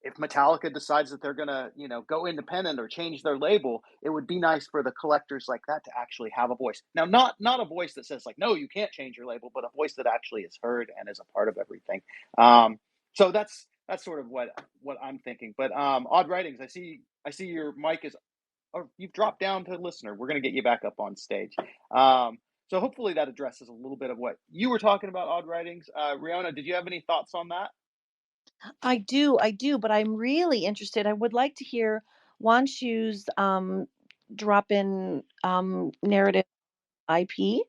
if Metallica decides that they're gonna, go independent or change their label, it would be nice for the collectors like that to actually have a voice. Now, not a voice that says like, no, you can't change your label, but a voice that actually is heard and is a part of everything. So that's sort of what I'm thinking. But Odd Writings, I see your mic is, or you've dropped down to listener. We're gonna get you back up on stage. So hopefully that addresses a little bit of what you were talking about, Odd Writings. Riona, did you have any thoughts on that? I do, but I'm really interested. I would like to hear Wanshu's drop in narrative IP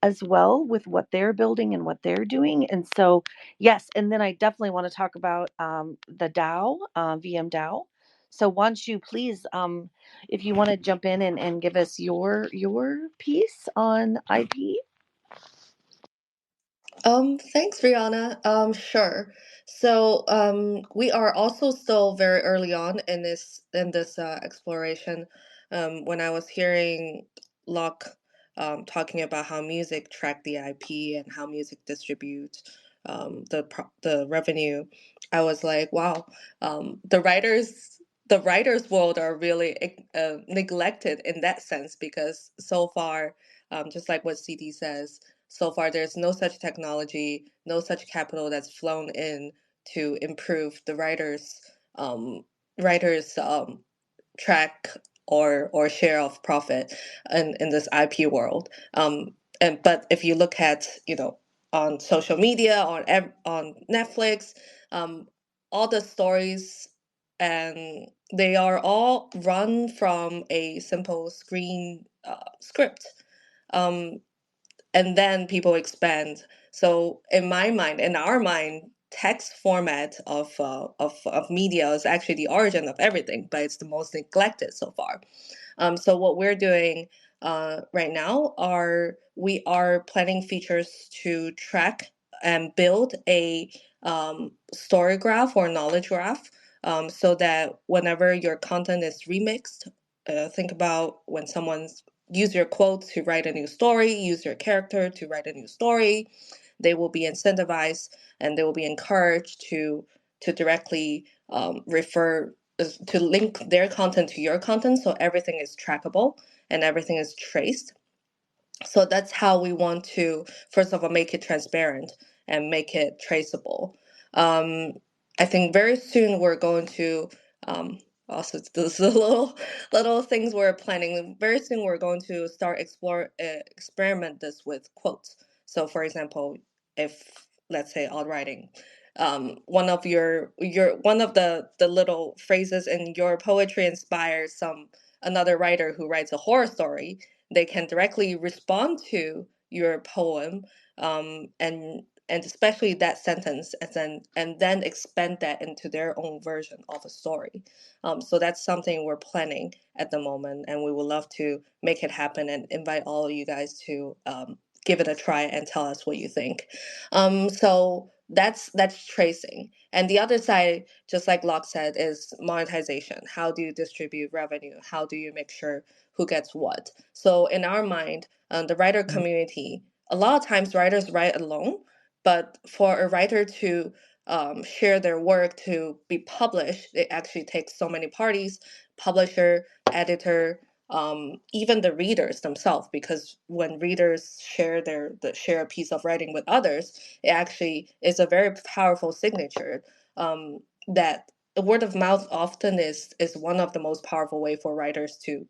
as well with what they're building and what they're doing. And so, yes, and then I definitely want to talk about the DAO, VM DAO. So, Wanshu, please, if you want to jump in and give us your piece on IP. Thanks, Rihanna. Sure. So, we are also still very early on in this exploration. When I was hearing Locke talking about how music track the IP and how music distributes the revenue, I was like, wow, the writers world are really neglected in that sense because so far, just like what CD says, so far there's no such technology, no such capital that's flown in to improve the writers track or share of profit in this IP world. And but if you look at on social media, on Netflix, um, all the stories, and they are all run from a simple screen script. Um, and then people expand. So in my mind, in our mind, text format of media is actually the origin of everything, but it's the most neglected so far. So what we're doing right now are we are planning features to track and build a story graph or knowledge graph, so that whenever your content is remixed, think about when someone's use your quote to write a new story, use your character to write a new story, they will be incentivized and they will be encouraged to directly refer to link their content to your content, so everything is trackable and everything is traced. So that's how we want to, first of all, make it transparent and make it traceable. Um, I think very soon we're going to also this is a little things we're planning. Very soon we're going to start experiment this with quotes. So for example, if let's say odd writing, one of your one of the little phrases in your poetry inspires some another writer who writes a horror story, they can directly respond to your poem, and especially that sentence, and then expand that into their own version of a story. So that's something we're planning at the moment, and we would love to make it happen and invite all of you guys to give it a try and tell us what you think. So that's tracing, and the other side, just like Locke said, is monetization. How do you distribute revenue? How do you make sure who gets what? So in our mind, the writer community, a lot of times writers write alone, but for a writer to share their work to be published, it actually takes so many parties: publisher, editor, even the readers themselves. Because when readers share a piece of writing with others, it actually is a very powerful signature. That word of mouth often is one of the most powerful way for writers to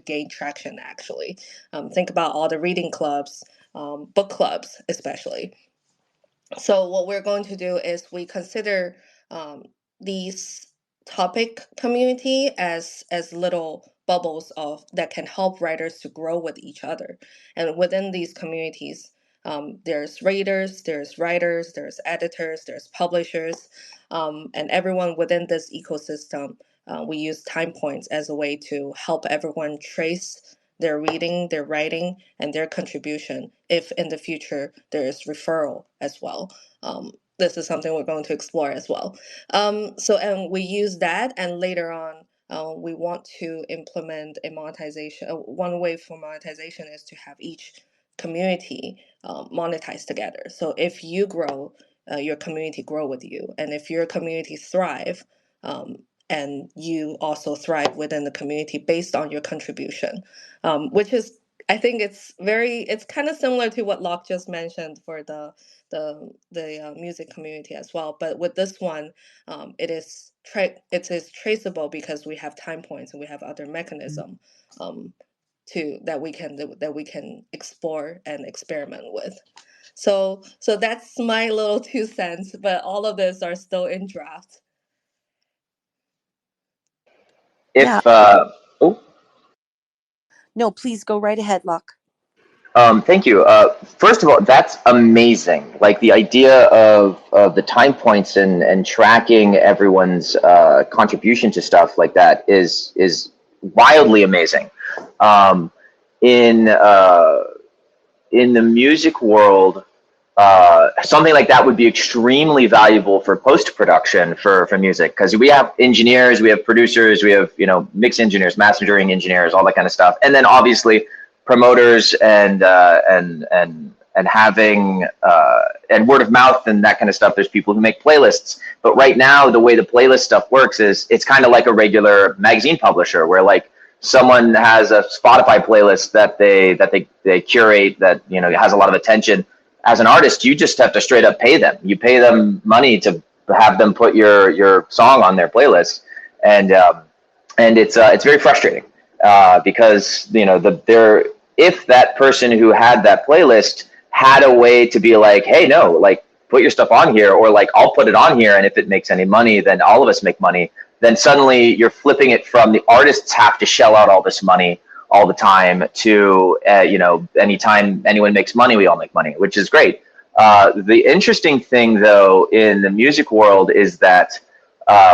gain traction. Actually, think about all the reading clubs, book clubs, especially. So what we're going to do is we consider these topic community as little bubbles of that can help writers to grow with each other. And within these communities, there's readers, there's writers, there's editors, there's publishers, and everyone within this ecosystem. We use time points as a way to help everyone trace their reading, their writing, and their contribution if in the future there is referral as well. This is something we're going to explore as well. And we use that, and later on, we want to implement a monetization. One way for monetization is to have each community monetize together. So if you grow, your community grow with you, and if your community thrive, and you also thrive within the community based on your contribution, which is, I think it's kind of similar to what Locke just mentioned for the music community as well. But with this one, it is traceable because we have time points and we have other mechanism to that we can explore and experiment with. So that's my little 2 cents, but all of this are still in draft. Yeah. If oh, No, please go right ahead, Locke. Thank you. First of all, that's amazing. Like the idea of the time points and tracking everyone's contribution to stuff like that is wildly amazing. Um, in the music world, something like that would be extremely valuable for post-production for music, because we have engineers, we have producers, we have mix engineers, mastering engineers, all that kind of stuff, and then obviously promoters and having and word of mouth and that kind of stuff. There's people who make playlists, but right now the way the playlist stuff works is it's kind of like a regular magazine publisher, where like someone has a Spotify playlist that they curate that has a lot of attention. As an artist, you just have to straight up pay them. You pay them money to have them put your song on their playlist, and it's very frustrating because if that person who had that playlist had a way to be like, hey, no, like put your stuff on here, or like I'll put it on here, and if it makes any money, then all of us make money. Then suddenly you're flipping it from the artists have to shell out all this money all the time to, anytime anyone makes money, we all make money, which is great. The interesting thing, though, in the music world is that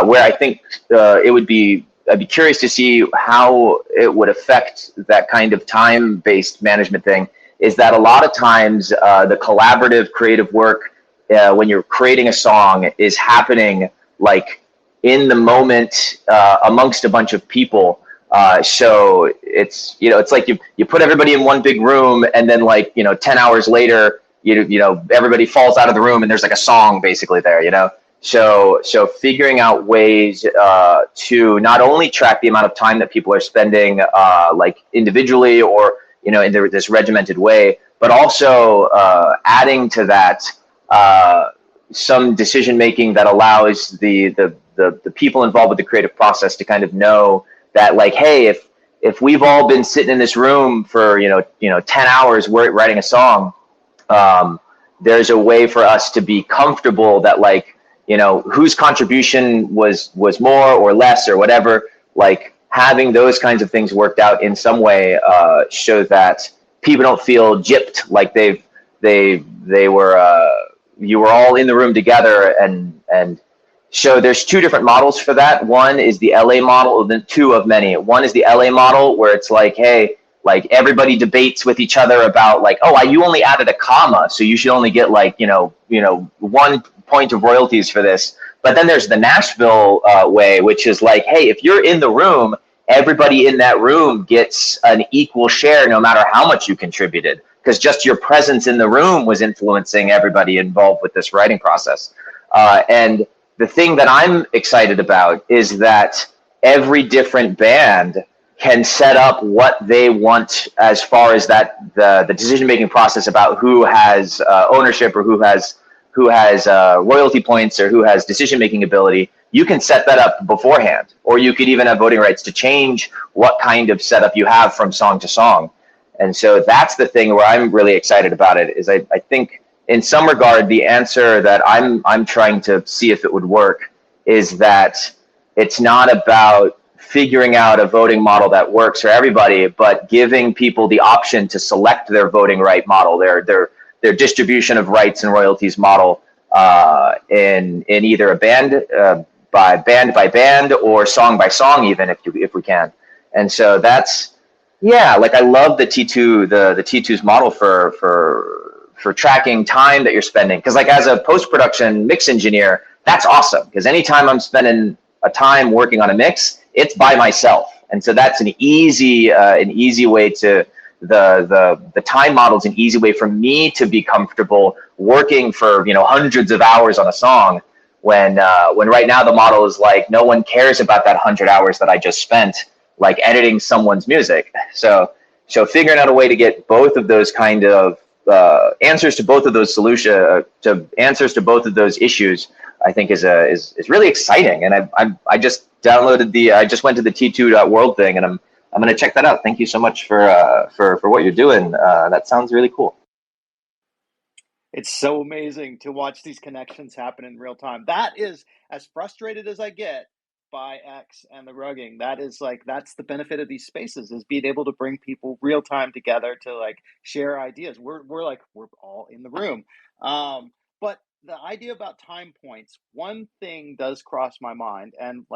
where I think I'd be curious to see how it would affect that kind of time-based management thing, is that a lot of times the collaborative creative work when you're creating a song is happening like in the moment amongst a bunch of people. So it's like you put everybody in one big room, and then 10 hours later everybody falls out of the room and there's like a song basically there. So figuring out ways to not only track the amount of time that people are spending like individually or in this regimented way, but also adding to that some decision making that allows the people involved with the creative process to kind of know that, like, hey, if we've all been sitting in this room for 10 hours writing a song, there's a way for us to be comfortable that whose contribution was more or less or whatever. Like having those kinds of things worked out in some way show that people don't feel gypped, like you were all in the room together. And so there's two different models for that. One is the LA model, then two of many. One is the LA model, where it's like, hey, like everybody debates with each other about like, oh, you only added a comma, so you should only get 1 point of royalties for this. But then there's the Nashville way, which is like, hey, if you're in the room, everybody in that room gets an equal share no matter how much you contributed, because just your presence in the room was influencing everybody involved with this writing process. And the thing that I'm excited about is that every different band can set up what they want as far as that the decision-making process about who has ownership or who has royalty points or who has decision-making ability. You can set that up beforehand, or you could even have voting rights to change what kind of setup you have from song to song. And so that's the thing where I'm really excited about it, is I think in some regard, the answer that I'm trying to see if it would work is that it's not about figuring out a voting model that works for everybody, but giving people the option to select their voting right model, their distribution of rights and royalties model in either a band by band or song by song, even if we can. And so that's, yeah, like I love the T2 the T2's model for tracking time that you're spending, because like as a post-production mix engineer, that's awesome, because anytime I'm spending a time working on a mix, it's by myself. And so that's an easy way to the time model's an easy way for me to be comfortable working for hundreds of hours on a song when right now the model is like no one cares about that 100 hours that I just spent like editing someone's music. So figuring out a way to get both of those kind of answers to both of those answers to both of those issues, I think is really exciting. And I just downloaded I just went to the T2.world thing, and I'm going to check that out. Thank you so much for what you're doing. That sounds really cool. It's so amazing to watch these connections happen in real time. That is, as frustrated as I get by X and the rugging, that's the benefit of these spaces, is being able to bring people real time together to like share ideas. We're all in the room. But the idea about time points, one thing does cross my mind, and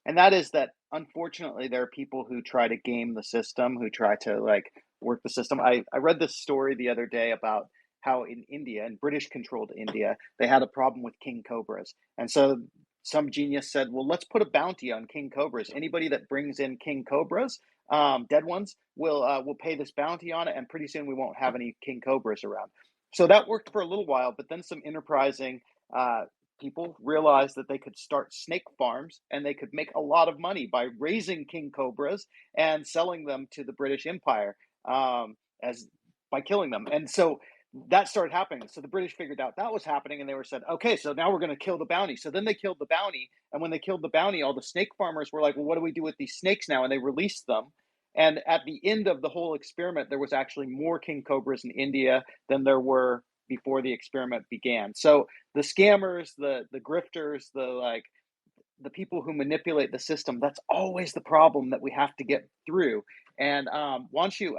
and that is that unfortunately there are people who try to game the system, who try to like work the system. I read this story the other day about how in India, in British controlled India, they had a problem with king cobras. And so some genius said, well, let's put a bounty on king cobras. Anybody that brings in king cobras, dead ones, will pay this bounty on it. And pretty soon we won't have any king cobras around. So that worked for a little while, but then some enterprising people realized that they could start snake farms and they could make a lot of money by raising king cobras and selling them to the British Empire as by killing them. And so that started happening. So the British figured out that was happening, and they were said, okay, so now we're going to kill the bounty. So then they killed the bounty, and when they killed the bounty, all the snake farmers were like, well, what do we do with these snakes now? And they released them. And at the end of the whole experiment, there was actually more king cobras in India than there were before the experiment began. So the scammers, the grifters, the people who manipulate the system, that's always the problem that we have to get through. And Wanshu,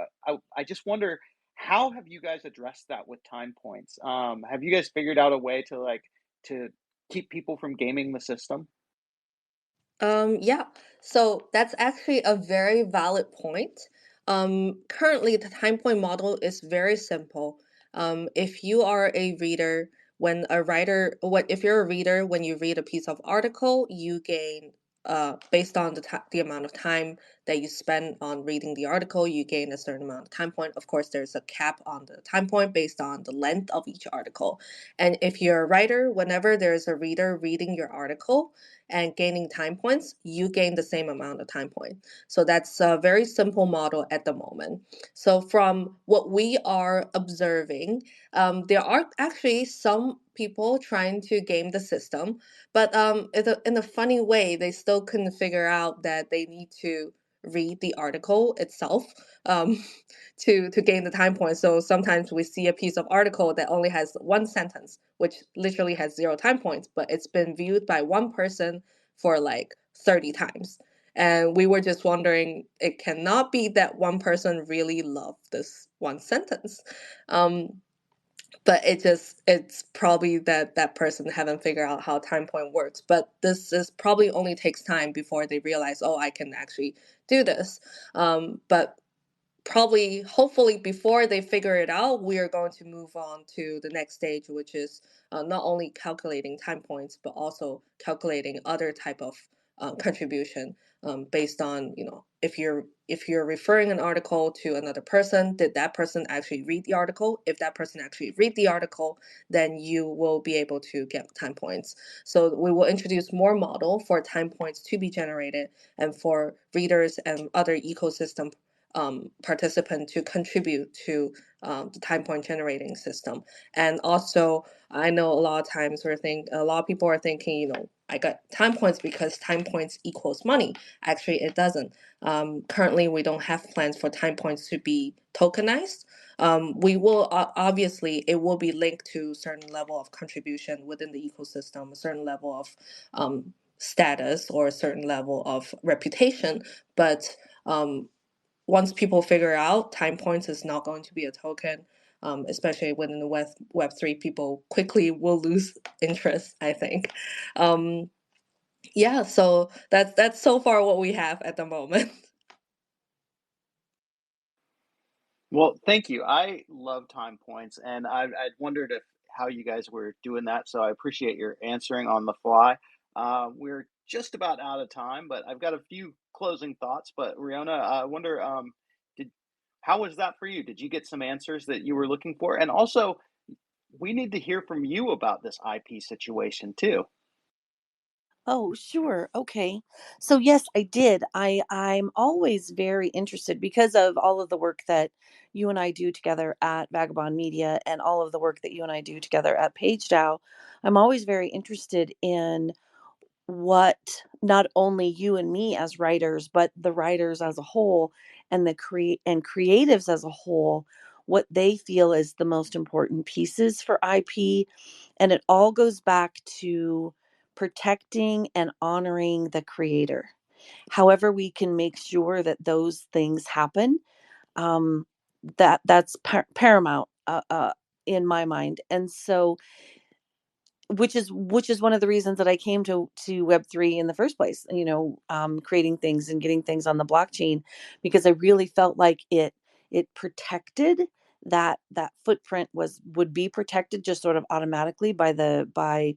I just wonder, how have you guys addressed that with time points? Have you guys figured out a way to keep people from gaming the system? Yeah, so that's actually a very valid point. Currently, the time point model is very simple. If you are a reader, if you're a reader, when you read a piece of article, you gain, based on the amount of time that you spend on reading the article, you gain a certain amount of time point. Of course, there's a cap on the time point based on the length of each article. And if you're a writer, whenever there's a reader reading your article and gaining time points, you gain the same amount of time point. So that's a very simple model at the moment. So from what we are observing, there are actually some people trying to game the system, but in a funny way, they still couldn't figure out that they need to read the article itself um, to gain the time points. So sometimes we see a piece of article that only has one sentence, which literally has 0 time points, but it's been viewed by one person for like 30 times. And we were just wondering, it cannot be that one person really loved this one sentence. But it's probably that person haven't figured out how time point works. But this is probably only takes time before they realize, oh, I can actually do this. But probably, hopefully, before they figure it out, we are going to move on to the next stage, which is not only calculating time points, but also calculating other type of contribution, based on, if you're referring an article to another person, did that person actually read the article? If that person actually read the article, then you will be able to get time points. So we will introduce more model for time points to be generated, and for readers and other ecosystem participant to contribute to the time point generating system. And also, I know a lot of times a lot of people are thinking, I got time points because time points equals money. Actually, it doesn't. Currently, we don't have plans for time points to be tokenized. We will obviously, it will be linked to a certain level of contribution within the ecosystem, a certain level of status, or a certain level of reputation. But once people figure out time points is not going to be a token, especially within the Web3, people quickly will lose interest, I think. Yeah, so that's so far what we have at the moment. Well, thank you. I love time points, and I'd wondered how you guys were doing that. So I appreciate your answering on the fly. We're just about out of time, but I've got a few closing thoughts. But Riona, I wonder, did how was that for you? Did you get some answers that you were looking for? And also, we need to hear from you about this IP situation too. Oh, sure. Okay. So yes, I did. I'm always very interested because of all of the work that you and I do together at Vagabond Media and all of the work that you and I do together at PageDAO. I'm always very interested in what not only you and me as writers, but the writers as a whole and the creatives as a whole, what they feel is the most important pieces for IP. And it all goes back to protecting and honoring the creator. However, we can make sure that those things happen. Um, that's paramount in my mind. And so which is one of the reasons that I came to Web3 in the first place, creating things and getting things on the blockchain, because I really felt like it protected that footprint would be protected just sort of automatically by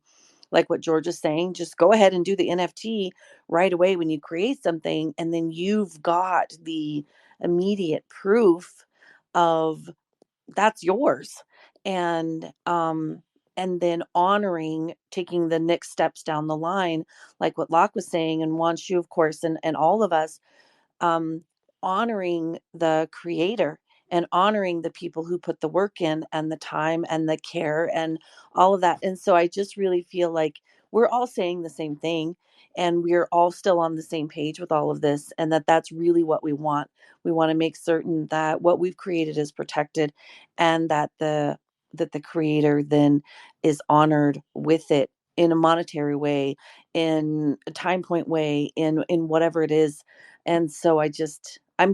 like what George is saying. Just go ahead and do the NFT right away when you create something, and then you've got the immediate proof of that's yours. And um and then honoring taking the next steps down the line, like what Locke was saying, and Wanshu, of course, and all of us, um, honoring the creator and honoring the people who put the work in and the time and the care and all of that. And so I just really feel like we're all saying the same thing, and we're all still on the same page with all of this, and that's really what we want. We want to make certain that what we've created is protected, and that the creator then is honored with it in a monetary way, in a time point way, in whatever it is. And so I'm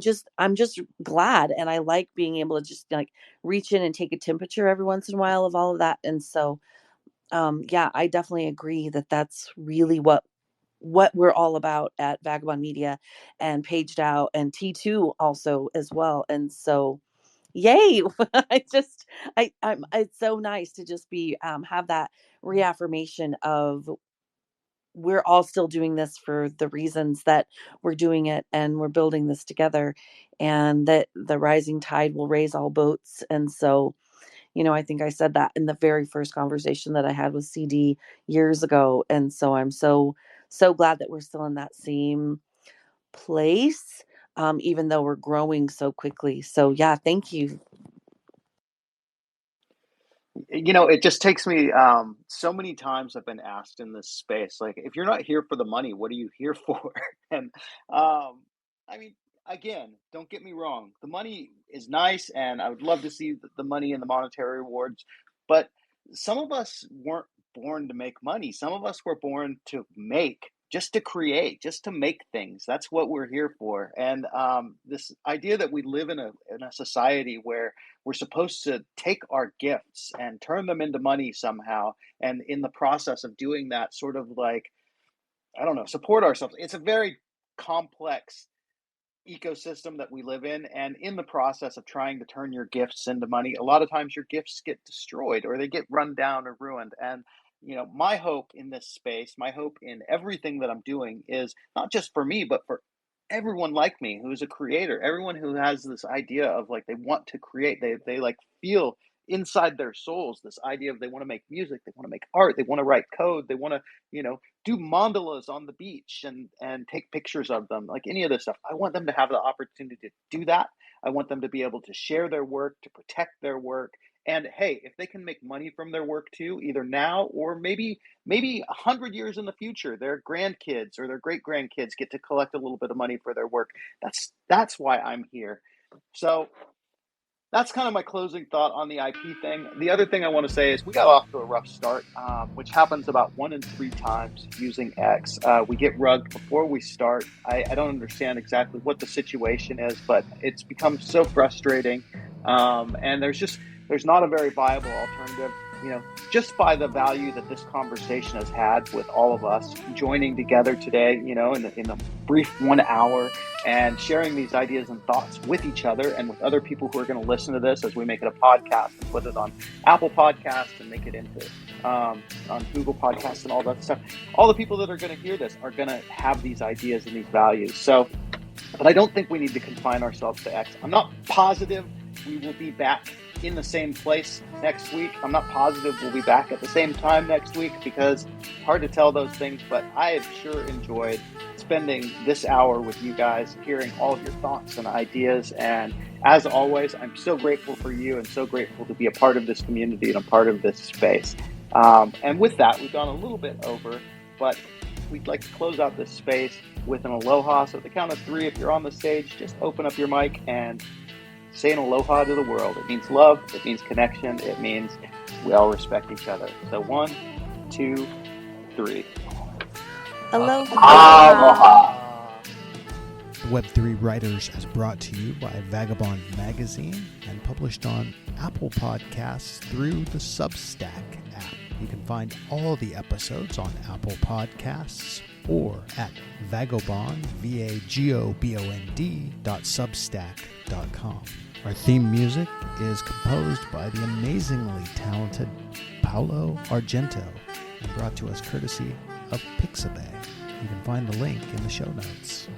just glad, and I like being able to just like reach in and take a temperature every once in a while of all of that. And so yeah, I definitely agree that that's really what we're all about at Vagabond Media and Paged Out and T2 also as well. And so yay. It's so nice to just be have that reaffirmation of we're all still doing this for the reasons that we're doing it, and we're building this together, and that the rising tide will raise all boats. And so, I think I said that in the very first conversation that I had with CD years ago. And so I'm so glad that we're still in that same place, even though we're growing so quickly. So yeah, thank you. It just takes me so many times I've been asked in this space, like, if you're not here for the money, what are you here for? And I mean, again, don't get me wrong, the money is nice, and I would love to see the money and the monetary rewards, but some of us weren't born to make money. Some of us were born to make, just to create, just to make things. That's what we're here for. And this idea that we live in a society where we're supposed to take our gifts and turn them into money somehow, and in the process of doing that, sort of like, I don't know, support ourselves. It's a very complex ecosystem that we live in, and in the process of trying to turn your gifts into money, a lot of times your gifts get destroyed or they get run down or ruined. And my hope in this space, my hope in everything that I'm doing, is not just for me, but for everyone like me who's a creator, everyone who has this idea of like they want to create, they like feel inside their souls this idea of they want to make music, they want to make art, they want to write code, they want to do mandalas on the beach and take pictures of them, like any of this stuff. I want them to have the opportunity to do that. I want them to be able to share their work, to protect their work. And hey, if they can make money from their work too, either now or maybe 100 years in the future, their grandkids or their great grandkids get to collect a little bit of money for their work. That's why I'm here. So that's kind of my closing thought on the IP thing. The other thing I want to say is we got off to a rough start, which happens about 1 in 3 times using X. We get rugged before we start. I don't understand exactly what the situation is, but it's become so frustrating. And there's not a very viable alternative. Just by the value that this conversation has had with all of us joining together today, in a brief 1 hour, and sharing these ideas and thoughts with each other and with other people who are going to listen to this as we make it a podcast and put it on Apple Podcasts and make it into on Google Podcasts and all that stuff. All the people that are going to hear this are going to have these ideas and these values. So, but I don't think we need to confine ourselves to X. I'm not positive we will be back in the same place next week. I'm not positive we'll be back at the same time next week because hard to tell those things, but I have sure enjoyed spending this hour with you guys, hearing all of your thoughts and ideas. And as always, I'm so grateful for you and so grateful to be a part of this community and a part of this space. And with that, we've gone a little bit over, but we'd like to close out this space with an aloha. So at the count of 3, if you're on the stage, just open up your mic and say an aloha to the world. It means love, it means connection, it means we all respect each other. So 1, 2, 3. Aloha. Aloha. Web3 Writers is brought to you by Vagobond Magazine and published on Apple Podcasts through the Substack app. You can find all the episodes on Apple Podcasts or at Vagobond, vagobond.substack.com. Our theme music is composed by the amazingly talented Paolo Argento and brought to us courtesy of Pixabay. You can find the link in the show notes.